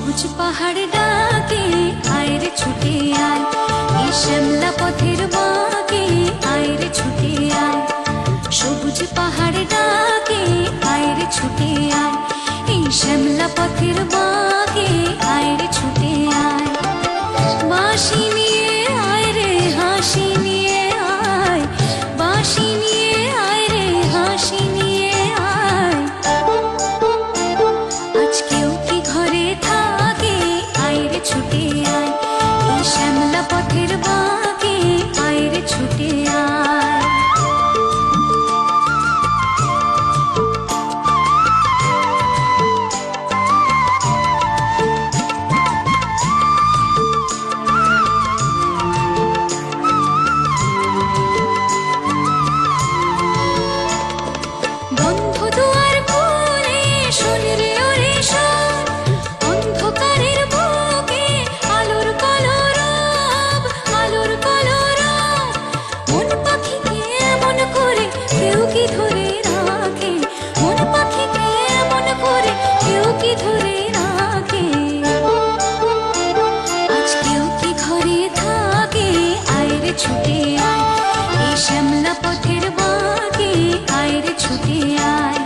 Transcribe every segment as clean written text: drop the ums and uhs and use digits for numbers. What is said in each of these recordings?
সবুজ পাহাড় ডাকে আয় রে ছুটে আয়, এই শ্যামলা পথের বাঁকে আয় রে ছুটে আয়। সবুজ পাহাড় ডাকে আয় রে ছুটে আয়, এই শ্যামলা পথের বাঁকে আয় রে ছুটে আয়। বাঁশি নিয়ে আয় রে হাসি নিয়ে আয়, বাঁশি নিয়ে আয় রে হাসি নিয়ে আয়। আজকেও কি ঘরে থাকে আয় রে ছুটে আয়, এই শ্যামলা পথের বাঁকে আয় রে ছুটে আয়। বন্ধ দুয়ার খুলে শোন রে ওরে শোন, অন্ধকারের বুকে আলোর কলরব, আলোর কলরব। মন পাখিকে এমন করে কেউ কি ধরে রাখে, মন পাখিকে এমন করে কেউ কি ধরে রাখে। আজকেও কি ঘরে থাকে আয় রে ছুটে আয়, এই শ্যামলা পথের বাঁকে আয় রে ছুটে আয়।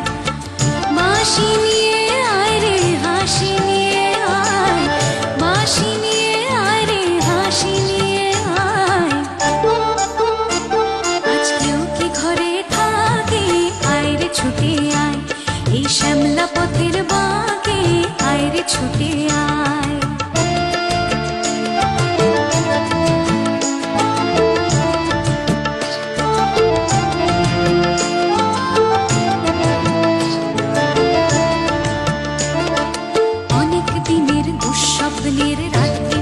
বাঁশি নিয়ে আয় রে হাসি নিয়ে আয়, বাঁশি নিয়ে আয় রে হাসি নিয়ে আয়। আজকেও কি ঘরে থাকে আয় রে ছুটে আয়, এই শ্যামলা পথের বাঁকে আয় রে ছুটে আয়। অনেক দিনের দুঃস্বপ্নের রাত্রি